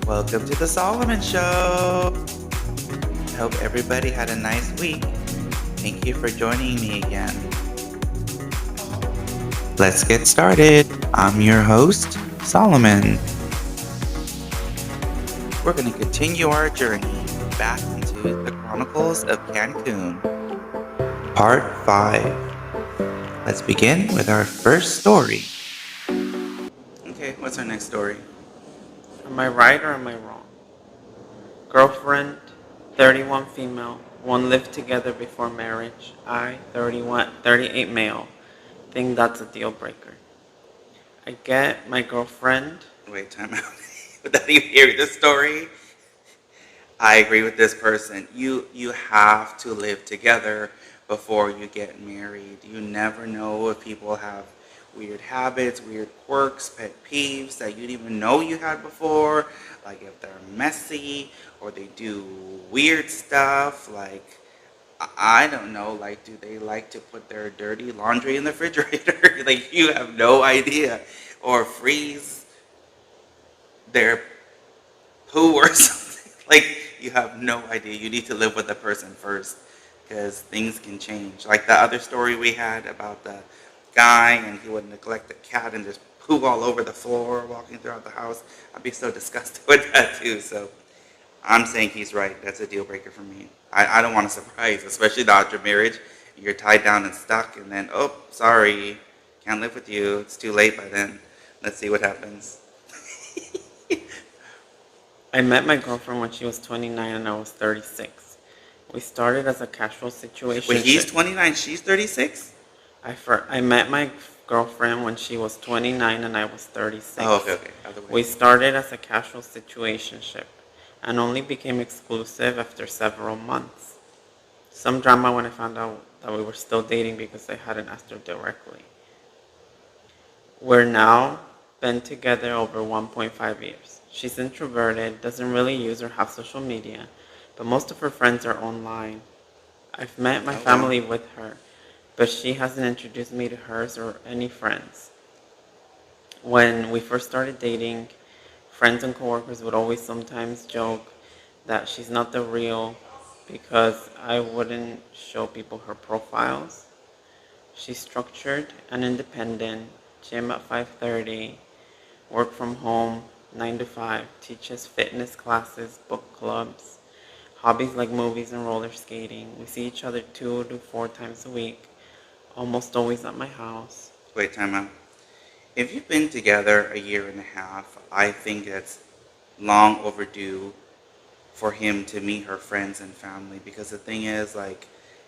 Welcome to the Solomon Show. I hope everybody had a nice week. Thank you for joining me again. Let's get started. I'm your host, Solomon. We're going to continue our journey back into the Chronicles of Cancun, Part 5. Let's begin with our first story. Okay, what's our next story? Am I right or am I wrong? Girlfriend, 31 female, one lived together before marriage. I, 38 male, think that's a deal breaker. I get my girlfriend. Wait, time out. Without you hearing this story, I agree with this person. You have to live together before you get married. You never know if people have weird habits, weird quirks, pet peeves that you didn't even know you had before. Like if they're messy or they do weird stuff. Like I don't know. Like do they like to put their dirty laundry in the refrigerator? Like you have no idea, or freeze their poo or something. Like you have no idea. You need to live with the person first because things can change. Like the other story we had about the guy and he would neglect the cat and just poo all over the floor walking throughout the house. I'd be so disgusted with that too. So I'm saying he's right. That's a deal breaker for me. I don't want a surprise, especially after marriage. You're tied down and stuck, and then, oh, sorry, can't live with you. It's too late by then. Let's see what happens. I met my girlfriend when she was 29 and I was 36. We started as a casual situation. When he's 29, she's 36? I met my girlfriend when she was 29 and I was 36. Oh, okay. Other way. We started as a casual situationship and only became exclusive after several months. Some drama when I found out that we were still dating because I hadn't asked her directly. We're now been together over 1.5 years. She's introverted, doesn't really use or have social media, but most of her friends are online. I've met my family with her, but she hasn't introduced me to hers or any friends. When we first started dating, friends and coworkers would always sometimes joke that she's not the real because I wouldn't show people her profiles. She's structured and independent, gym at 5:30, work from home 9 to 5, teaches fitness classes, book clubs, hobbies like movies and roller skating. We see each other 2 to 4 times a week, almost always at my house. Wait, time out. If you've been together a year and a half, I think that's long overdue for him to meet her friends and family. Because the thing is, like,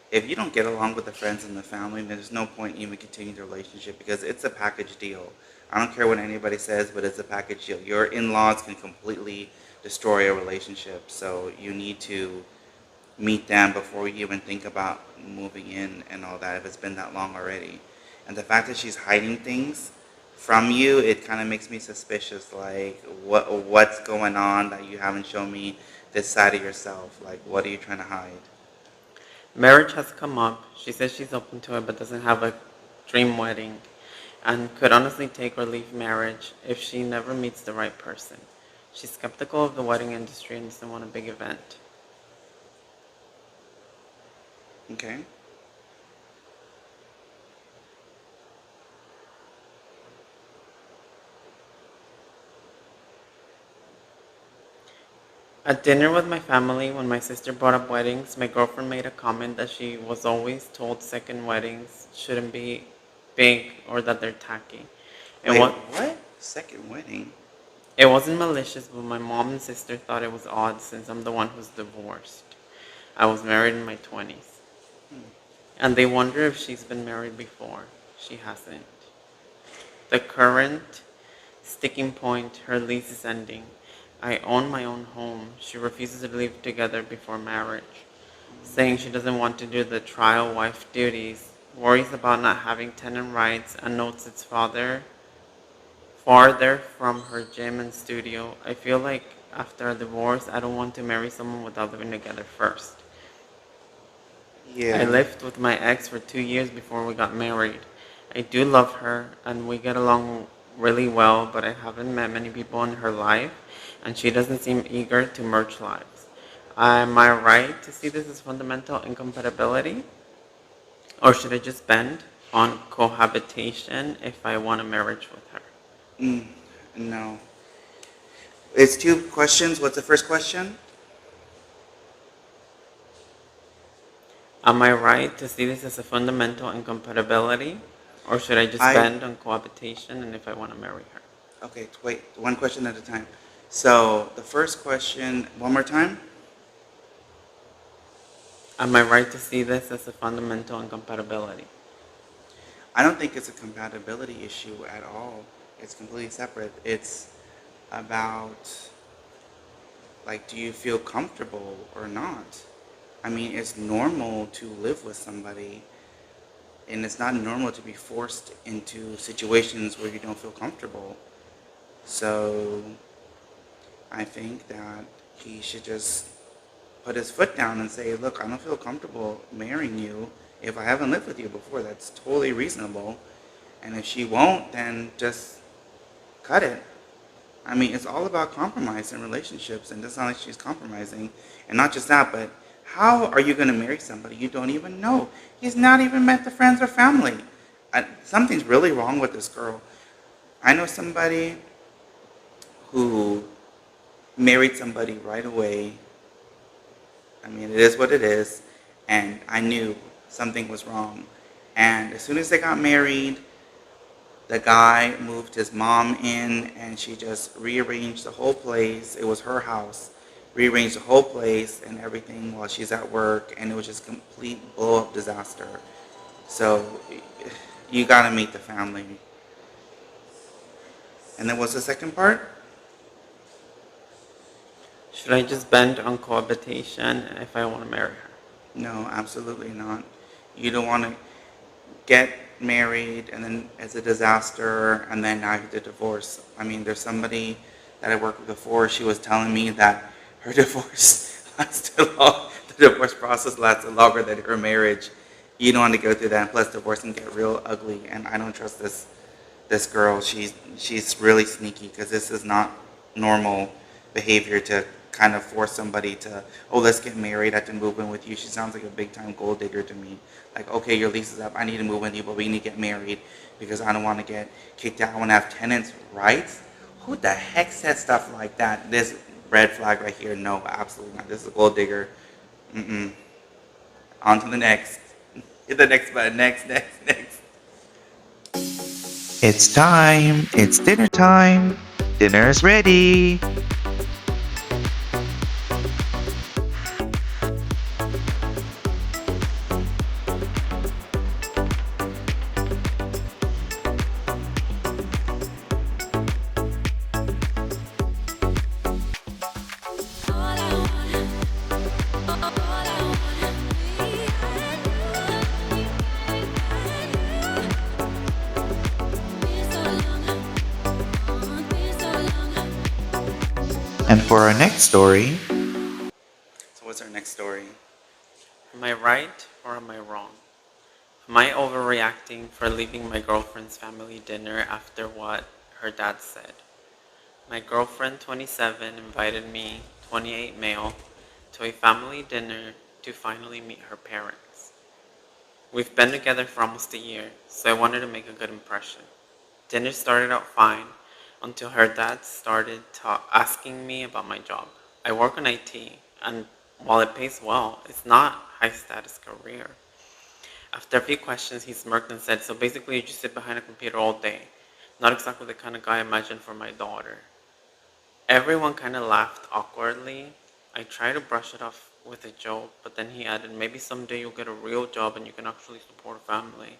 if you don't get along with the friends and the family, then there's no point even continuing the relationship because it's a package deal. I don't care what anybody says, but it's a package deal. Your in-laws can completely destroy a relationship, so you need to meet them before you even think about moving in and all that if it's been that long already. And the fact that she's hiding things from you, it kind of makes me suspicious. Like, what's going on that you haven't shown me this side of yourself? Like, what are you trying to hide? Marriage has come up. She says she's open to it but doesn't have a dream wedding and could honestly take or leave marriage if she never meets the right person. She's skeptical of the wedding industry and doesn't want a big event. Okay. At dinner with my family, when my sister brought up weddings, my girlfriend made a comment that she was always told second weddings shouldn't be big or that they're tacky. Wait, what? Second wedding? It wasn't malicious, but my mom and sister thought it was odd since I'm the one who's divorced. I was married in my 20s. And they wonder if she's been married before. She hasn't. The current sticking point, her lease is ending. I own my own home. She refuses to live together before marriage, saying she doesn't want to do the trial wife duties, worries about not having tenant rights, and notes it's farther from her gym and studio. I feel like after a divorce, I don't want to marry someone without living together first. Yeah. I lived with my ex for 2 years before we got married. I do love her and we get along really well, but I haven't met many people in her life and she doesn't seem eager to merge lives. Am I right to see this as fundamental incompatibility? Or should I just bend on cohabitation if I want a marriage with her? Mm, no. It's two questions. What's the first question? Am I right to see this as a fundamental incompatibility? Or should I just I bend on cohabitation and if I want to marry her? Okay, wait, one question at a time. So the first question, one more time. Am I right to see this as a fundamental incompatibility? I don't think it's a compatibility issue at all. It's completely separate. It's about, like, do you feel comfortable or not? I mean, it's normal to live with somebody, and it's not normal to be forced into situations where you don't feel comfortable. So I think that he should just put his foot down and say, look, I don't feel comfortable marrying you if I haven't lived with you before. That's totally reasonable. And if she won't, then just cut it. I mean, it's all about compromise in relationships, and it's not like she's compromising. And not just that, but how are you going to marry somebody you don't even know? He's not even met the friends or family. Something's really wrong with this girl. I know somebody who married somebody right away. I mean, it is what it is. And I knew something was wrong. And as soon as they got married, the guy moved his mom in and she just rearranged the whole place. It was her house. Rearranged the whole place and everything while she's at work. And it was just complete blow up disaster. So you got to meet the family. And then what's the second part? Should I just bend on cohabitation if I want to marry her? No, absolutely not. You don't want to get married and then it's a disaster and then now you have to divorce. I mean, there's somebody that I worked with before. She was telling me that her divorce lasted long. The divorce process lasted longer than her marriage. You don't want to go through that. And plus, divorce can get real ugly. And I don't trust this girl. She's really sneaky because this is not normal behavior to kind of force somebody to, oh, let's get married, I have to move in with you. She sounds like a big time gold digger to me. Like, okay, your lease is up, I need to move in with you, but we need to get married because I don't want to get kicked out. I want to have tenants' rights. Who the heck said stuff like that? This red flag right here, no, absolutely not. This is a gold digger. Mm-mm. On to the next. Hit the next button. Next. It's time. It's dinner time. Dinner is ready. And for our next story. So what's our next story? Am I right or am I wrong? Am I overreacting for leaving my girlfriend's family dinner after what her dad said? My girlfriend, 27, invited me, 28 male, to a family dinner to finally meet her parents. We've been together for almost a year, so I wanted to make a good impression. Dinner started out fine until her dad started asking me about my job. I work in IT, and while it pays well, it's not a high status career. After a few questions, he smirked and said, so basically you just sit behind a computer all day. Not exactly the kind of guy I imagined for my daughter. Everyone kind of laughed awkwardly. I tried to brush it off with a joke, but then he added, maybe someday you'll get a real job and you can actually support a family.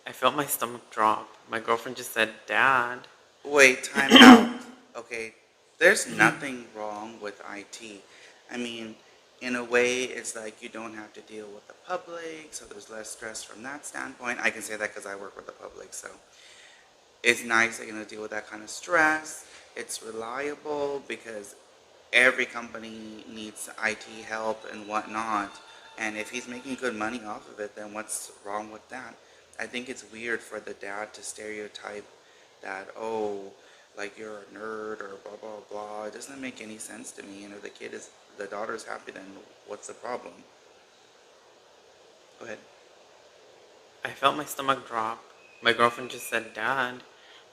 I felt my stomach drop. My girlfriend just said, Dad. Wait, time out. Okay, there's nothing wrong with IT. I mean, in a way, it's like you don't have to deal with the public, so there's less stress from that standpoint. I can say that because I work with the public, so it's nice that you're going to deal with that kind of stress. It's reliable because every company needs IT help and whatnot. And if he's making good money off of it, then what's wrong with that? I think it's weird for the dad to stereotype that, oh, like you're a nerd or blah blah blah. It doesn't make any sense to me. And if the daughter's happy, then what's the problem? Go ahead. I felt my stomach drop. My girlfriend just said dad,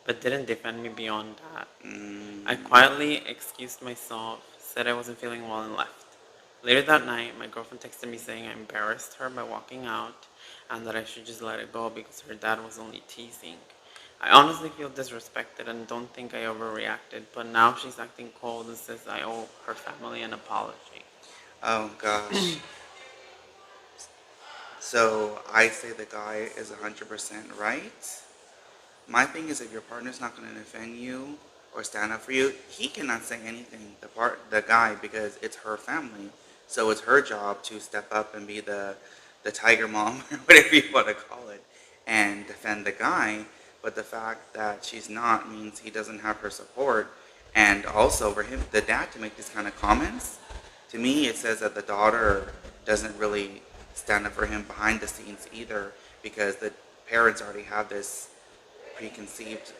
but didn't defend me beyond that. I Mm, quietly excused myself, said I wasn't feeling well, and left. Later that night, my girlfriend texted me saying I embarrassed her by walking out and that I should just let it go because her dad was only teasing. I honestly feel disrespected and don't think I overreacted, but now she's acting cold and says I owe her family an apology. oh gosh. So I say the guy is 100% right. My thing is, if your partner's not going to defend you or stand up for you, he cannot say anything. The guy, because it's her family, so it's her job to step up and be the tiger mom or whatever you want to call it, and defend the guy. But the fact that she's not means he doesn't have her support, and also for him, the dad, to make these kind of comments. To me, it says that the daughter doesn't really stand up for him behind the scenes either, because the parents already have this preconceived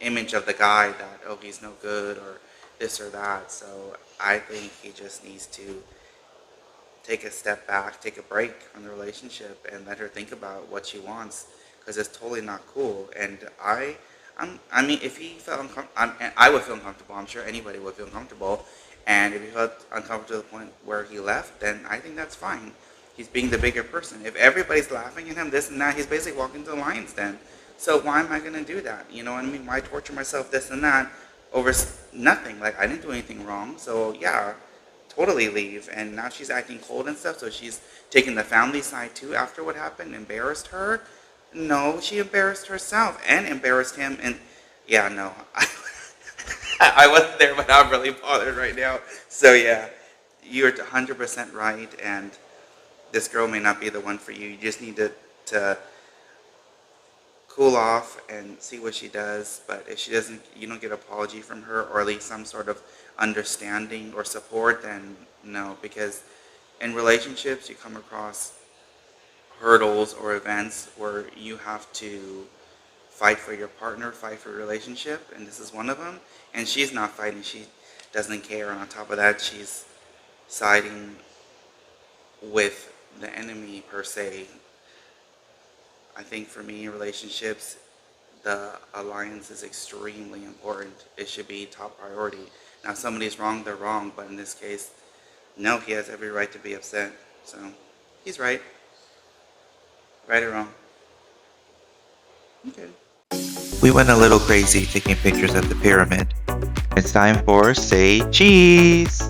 image of the guy that, oh, he's no good or this or that. So I think he just needs to take a step back, take a break from the relationship, and let her think about what she wants, because it's totally not cool. And I mean, if he felt uncomfortable, I would feel uncomfortable. I'm sure anybody would feel uncomfortable. And if he felt uncomfortable to the point where he left, then I think that's fine. He's being the bigger person. If everybody's laughing at him, this and that, he's basically walking the lines then. So why am I going to do that? You know what I mean? Why torture myself, this and that, over nothing? Like, I didn't do anything wrong. So yeah, totally leave. And now she's acting cold and stuff. So she's taking the family side too after what happened, embarrassed her. No, she embarrassed herself and embarrassed him. And yeah, no, I wasn't there, but I'm really bothered right now. So yeah, you're 100% right. And this girl may not be the one for you. You just need to cool off and see what she does. But if she doesn't, you don't get an apology from her, or at least some sort of understanding or support, then no. Because in relationships, you come across hurdles or events where you have to fight for your partner, fight for your relationship, and this is one of them. And she's not fighting; she doesn't care. And on top of that, she's siding with the enemy per se. I think for me, in relationships, the alliance is extremely important. It should be top priority. Now, if somebody's wrong, they're wrong, but in this case, no, he has every right to be upset. So, he's right. Right or wrong. Okay. We went a little crazy taking pictures of the pyramid. It's time for Say Cheese!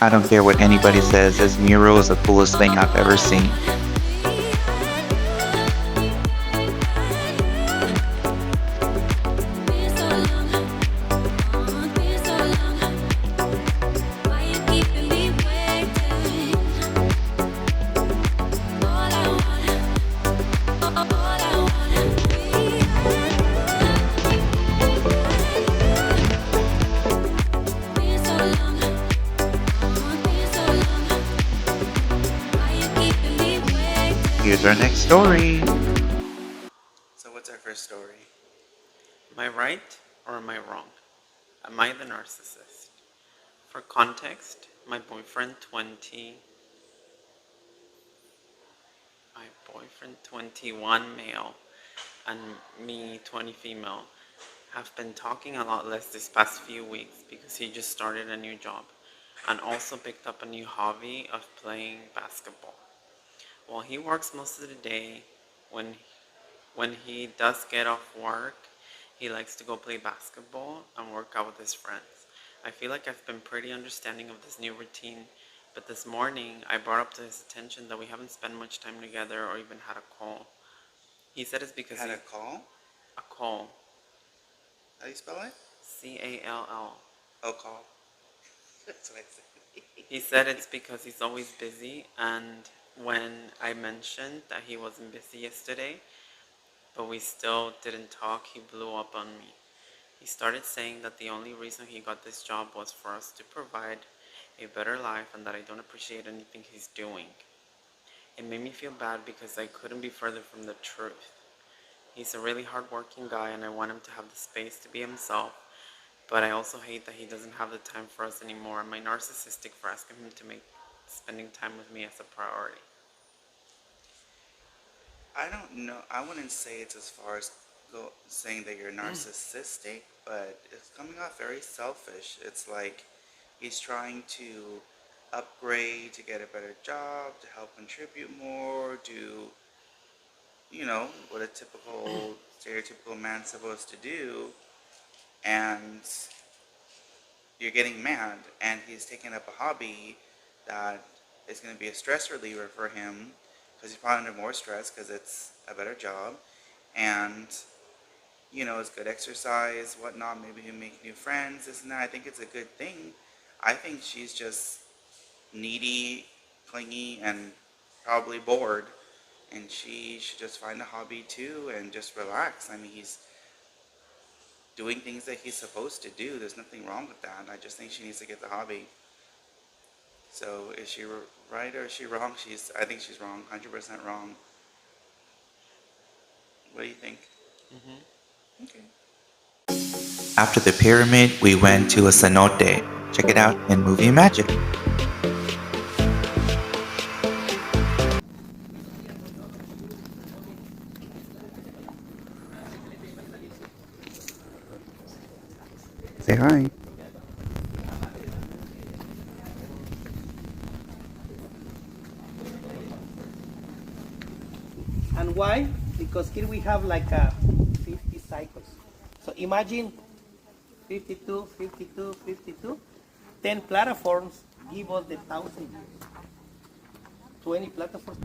I don't care what anybody says, this mural is the coolest thing I've ever seen. Here's our next story. So what's our first story? Am I right or am I wrong? Am I the narcissist? For context, my boyfriend 21 male and me 20 female have been talking a lot less this past few weeks because he just started a new job and also picked up a new hobby of playing basketball. While he works most of the day, when he does get off work, he likes to go play basketball and work out with his friends. I feel like I've been pretty understanding of this new routine, but this morning I brought up to his attention that we haven't spent much time together or even had a call. He said it's because Had a call? a call. How do you spell it? CALL. Oh, call. That's what I said. He said it's because he's always busy, and when I mentioned that he wasn't busy yesterday, but we still didn't talk, he blew up on me. He started saying that the only reason he got this job was for us to provide a better life and that I don't appreciate anything he's doing. It made me feel bad because I couldn't be further from the truth. He's a really hardworking guy and I want him to have the space to be himself, but I also hate that he doesn't have the time for us anymore. Am I narcissistic for asking him to make spending time with me as a priority? I don't know. I wouldn't say it's as far as saying that you're narcissistic, but it's coming off very selfish. It's like he's trying to upgrade to get a better job, to help contribute more, do, what a typical, stereotypical man's supposed to do. And you're getting mad, and he's taking up a hobby that is going to be a stress reliever for him because he's probably under more stress because it's a better job, and it's good exercise, whatnot. Maybe he'll make new friends, this and that. I think it's a good thing. I think she's just needy, clingy, and probably bored, and she should just find a hobby too and just relax. I mean, he's doing things that he's supposed to do. There's nothing wrong with that. I just think she needs to get the hobby. So is she right or is she wrong? I think she's wrong, 100% wrong. What do you think? Mm-hmm. Okay. After the pyramid, we went to a cenote. Check it out in Movie Magic. Say hi. And why? Because here we have like a 50 cycles. So imagine 52, 52, 52. 10 platforms give us the 1,000 years. 20 platforms.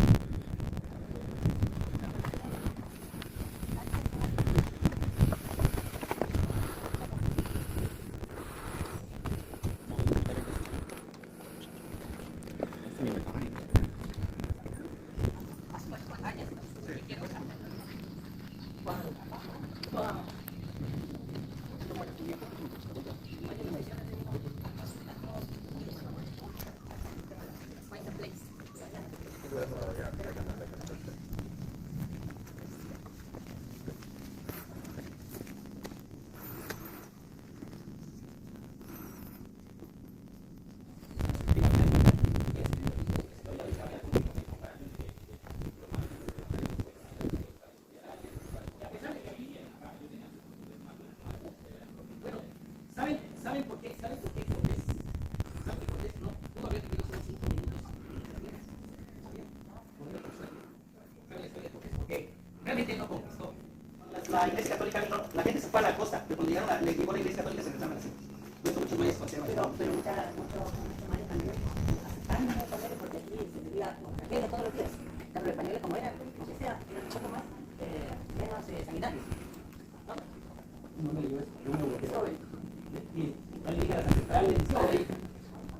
¿Saben por qué? ¿Saben por qué? ¿Saben por qué? No, pudo haber vivido solo 5 minutos. ¿Sabían? Porque realmente no conquistó. La Iglesia Católica vino, la gente se fue a la costa, pero cuando llegaron, le llegó la Iglesia Católica se regresaron así. Nuestros muchos mayas conservan. Pero mucho mayo también.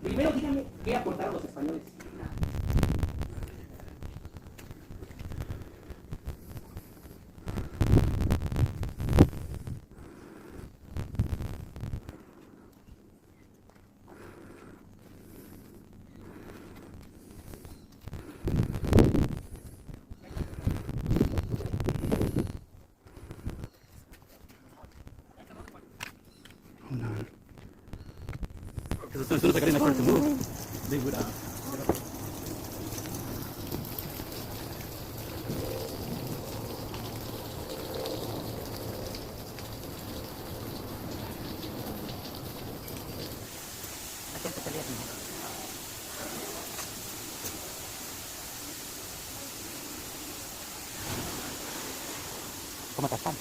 Primero díganme qué aportaron los españoles. Because as soon as I got in the car to move, they would ¿Cómo están?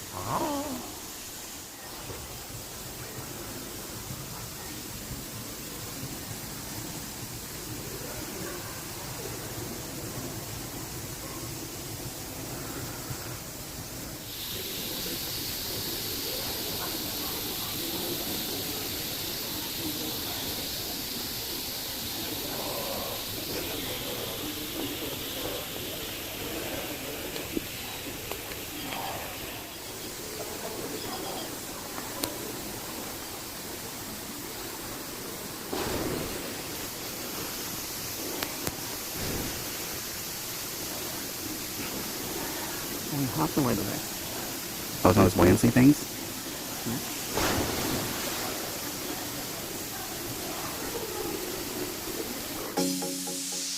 How can we do that? Those those buoyancy things?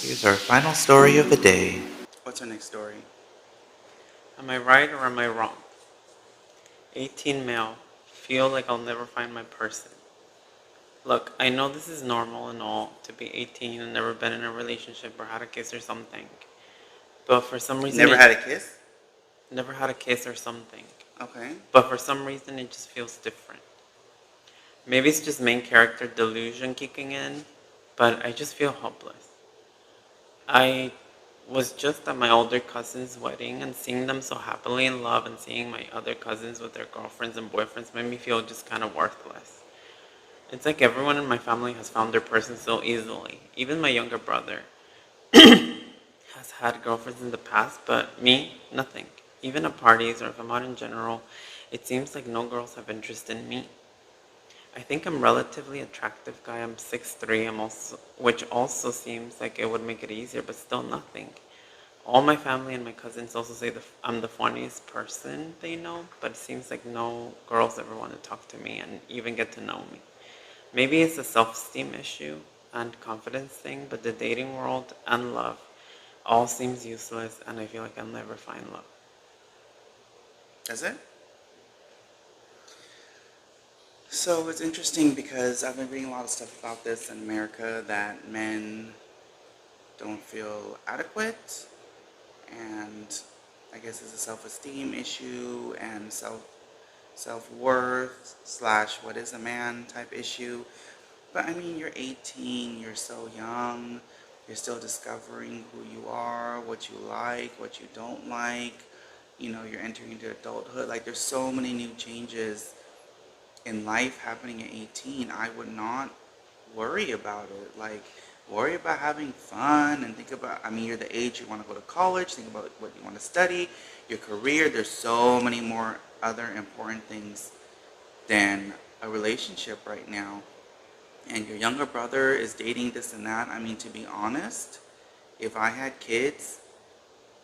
Here's our final story of the day. What's our next story? Am I right or am I wrong? 18 male. Feel like I'll never find my person. Look, I know this is normal and all to be 18 and never been in a relationship or had a kiss or something. But for some reason... Never had a kiss? Never had a kiss or something. Okay. But for some reason it just feels different. Maybe it's just main character delusion kicking in, but I just feel helpless. I was just at my older cousin's wedding and seeing them so happily in love and seeing my other cousins with their girlfriends and boyfriends made me feel just kind of worthless. It's like everyone in my family has found their person so easily. Even my younger brother has had girlfriends in the past, but me, nothing. Even at parties or if I'm out in general, it seems like no girls have interest in me. I think I'm a relatively attractive guy. I'm 6'3", which also seems like it would make it easier, but still nothing. All my family and my cousins also say I'm the funniest person they know, but it seems like no girls ever want to talk to me and even get to know me. Maybe it's a self-esteem issue and confidence thing, but the dating world and love all seems useless, and I feel like I'll never find love. Is it? So it's interesting because I've been reading a lot of stuff about this in America, that men don't feel adequate, and I guess it's a self-esteem issue and self-worth slash what is a man type issue. But I mean, you're 18, you're so young, you're still discovering who you are, what you like, what you don't like. You know, you're entering into adulthood. Like, there's so many new changes in life happening at 18. I would not worry about it. Like, worry about having fun and think about, I mean, you're the age you want to go to college, think about what you want to study, your career. There's so many more other important things than a relationship right now. And your younger brother is dating this and that. I mean, to be honest, if I had kids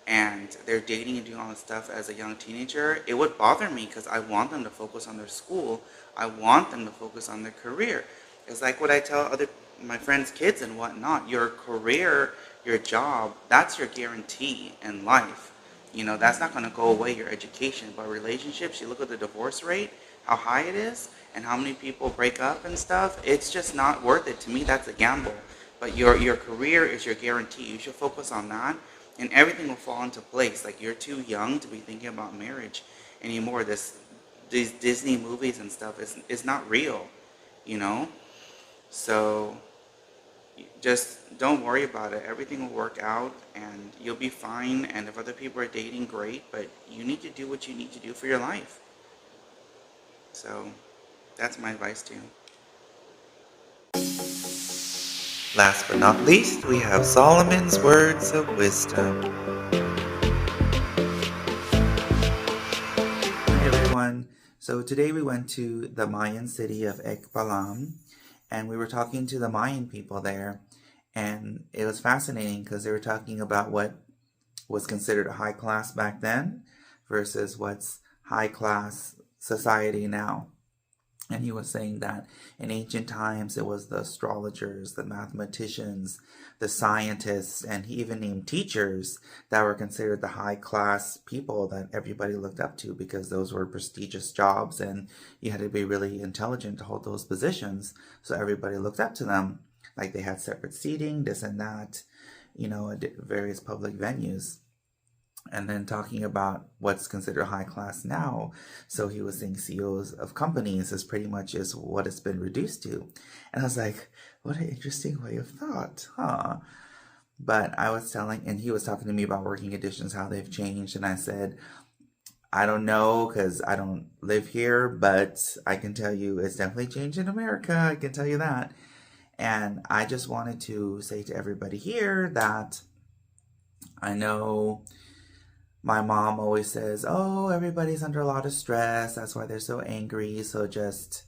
and they're dating and doing all this stuff as a young teenager, it would bother me because I want them to focus on their school. I want them to focus on their career. It's like what I tell my friends' kids and whatnot. Your career, your job, that's your guarantee in life. You know, that's not going to go away, your education. But relationships, you look at the divorce rate, how high it is, and how many people break up and stuff. It's just not worth it. To me, that's a gamble. But your career is your guarantee. You should focus on that, and everything will fall into place. Like, you're too young to be thinking about marriage anymore. These Disney movies and stuff is not real, you know? So just don't worry about it. Everything will work out and you'll be fine. And if other people are dating, great, but you need to do what you need to do for your life. So that's my advice to you. Last but not least, we have Solomon's words of wisdom. Hey everyone. So today we went to the Mayan city of Ek Balam, and we were talking to the Mayan people there, and it was fascinating because they were talking about what was considered high class back then versus what's high class society now. And he was saying that in ancient times it was the astrologers, the mathematicians, the scientists, and he even named teachers that were considered the high class people that everybody looked up to, because those were prestigious jobs and you had to be really intelligent to hold those positions. So everybody looked up to them. Like they had separate seating, this and that, at various public venues. And then talking about what's considered high class now. So he was saying CEOs of companies is pretty much is what it's been reduced to. And I was like, what an interesting way of thought, huh? But I was and he was talking to me about working conditions, how they've changed. And I said, I don't know because I don't live here, but I can tell you it's definitely changed in America. I can tell you that. And I just wanted to say to everybody here that I know my mom always says, oh, everybody's under a lot of stress. That's why they're so angry. So just,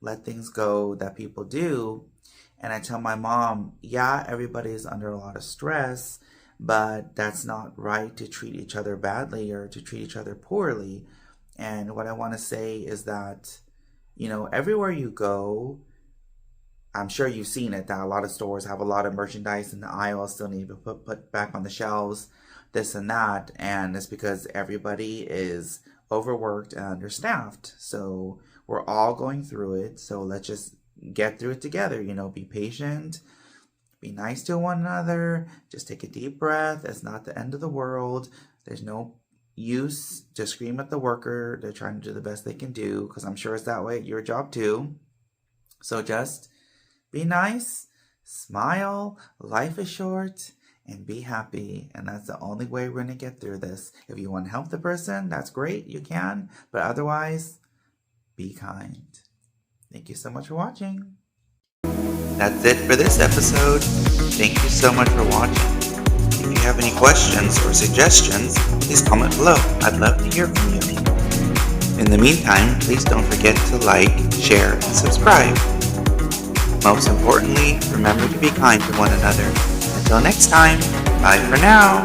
let things go that people do. And I tell my mom, yeah, everybody's under a lot of stress, but that's not right to treat each other badly or to treat each other poorly. And what I want to say is that, everywhere you go, I'm sure you've seen it, that a lot of stores have a lot of merchandise in the aisles still need to put back on the shelves, this and that, and it's because everybody is overworked and understaffed. So we're all going through it, so let's just get through it together. Be patient, be nice to one another, just take a deep breath. It's not the end of the world. There's no use to scream at the worker. They're trying to do the best they can do, because I'm sure it's that way at your job too. So just be nice, smile, life is short, and be happy. And that's the only way we're going to get through this. If you want to help the person, that's great, you can. But otherwise, be kind. Thank you so much for watching. That's it for this episode. Thank you so much for watching. If you have any questions or suggestions, please comment below. I'd love to hear from you. In the meantime, please don't forget to like, share, and subscribe. Most importantly, remember to be kind to one another. Until next time, bye for now.